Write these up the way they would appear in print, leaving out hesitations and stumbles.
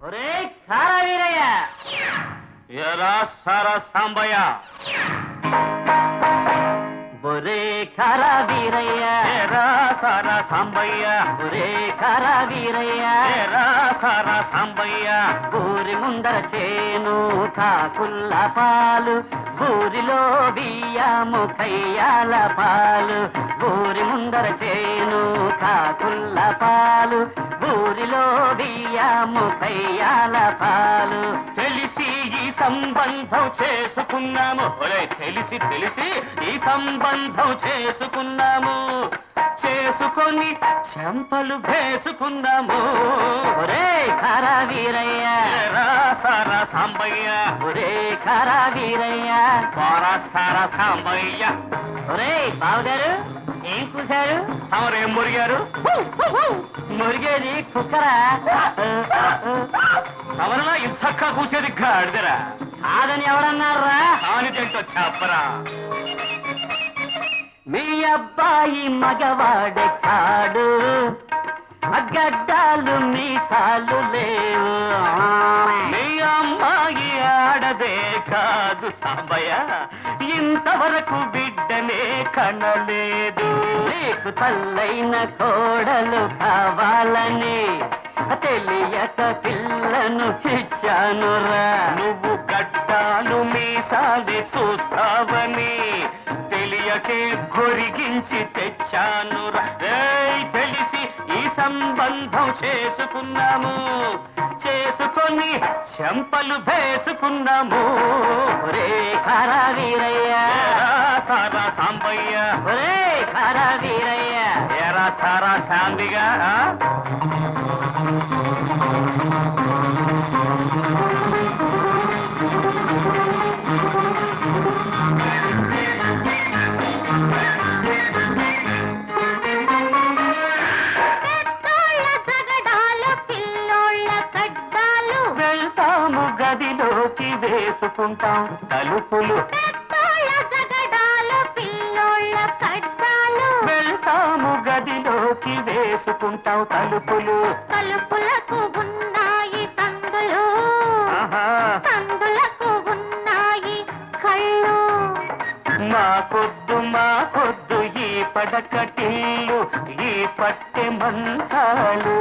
ఒరే సారా వీరయ్య, ఎరా సారా సాంబయ్య, ఒరే కారా వీరయ్య, ఎరా సారా సాంబయ్య, ఒరే కారా వీరయ్య, ఎరా సారా సాంబయ్య. ఊరి ముందర చేను కాకుల్ల పాలు, ఊరిలో బియ్యము కయ్యాల పాలు. ఊరి ముందర చేను కాకుల్ల పాలు, ఊరిలో బియ్యము కయ్యాల పాలు. తెలిసి ఈ సంబంధం చేసుకున్నాము, తెలిసి తెలిసి ఈ సంబంధం చేసుకున్నాము. చేసుకొని చెంపలు వేసుకున్నాము. ఒరే కారా వీరయ్య, ఎరా సారా సాంబయ్య, ఒరే కారా వీరయ్య, సారా సారా సాంబయ్య. ఒరే బావగారు ఏం కూశారు? తమరేం మురిగారు? మురిగేది కుక్కరా? తమరిలా ఇంతక్క కూసేది గాడిదరా? కాదని ఎవరన్నారా? కాని తింటో చెప్పరా. మీ అబ్బాయి మగవాడే కాడు, గడ్డాలు మీసాలు లేవు. మీ అమ్మాయి ఆడదే కాదు సాంబయ్య, ఇంతవరకు బిడ్డనే కనలేదు. నీకు తల్లైన కోడలు కావాలని తెలియక పిల్లను ఇచ్చానురా. నువ్వు గడ్డాలు మీసాలి చూస్తావని తెలియకే గొరిగించి తెచ్చాను. తెలిసి ఈ సంబంధం చేసుకున్నాము, చేసుకొని చెంపలు వేసుకున్నాము. ఒరే కారా వీరయ్య, సారా సాంబయ్య, ఒరే కారా వీరయ్య, ఎరా సారా సాంబిగా. గదిలోకి వేసుకుంటాం తలుపులు, వెళ్తాము గదిలోకి వేసుకుంటాం తలుపులు. తలుపులకు ఉన్నాయి సందులు, సందులకు ఉన్నాయి కళ్ళు. మాకొద్దు ఈ పడకటిల్లు, ఈ పట్టె మంచాలు.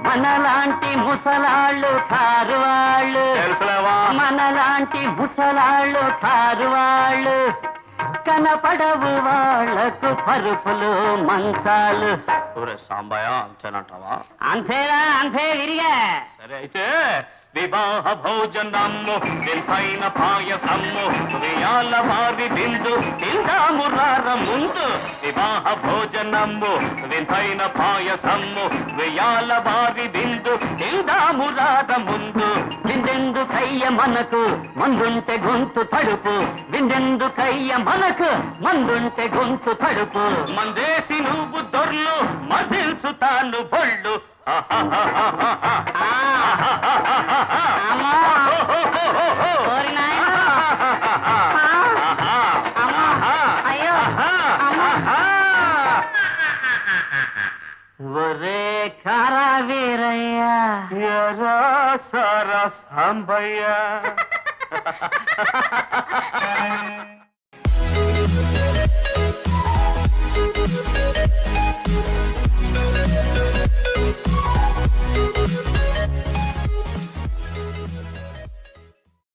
మనలాంటి ముసలాళ్ళు కారువాళ్ళు, మనలాంటి ముసలాళ్ళు కారువాళ్ళు, కనపడవు వాళ్లకు పరుపులు మంచాలు. సాంబయ్య అంతేనంటావా? అంతేనా? అంతే విరిగా. సరే అయితే వివాహ భోజనము, వింతైన పాయసము, వేయాల వారి బిందు తిందాము రార ముందు. వివాహ భోజనము, వింతైన పాయసము, వేయాల వారి బిందు తిందాము రార ముందు. విందెందుకయ్య మనకు మందుంటే గొంతు తడుపు, విందెందుకయ్య మనకు మందుంటే గొంతు తడుపు. మందేసి నువ్వు దొర్లు మదిల్చుతాను బొళ్ళు. ఒరే కారా వీరయ్య, ఎరా సారా సాంబయ్య.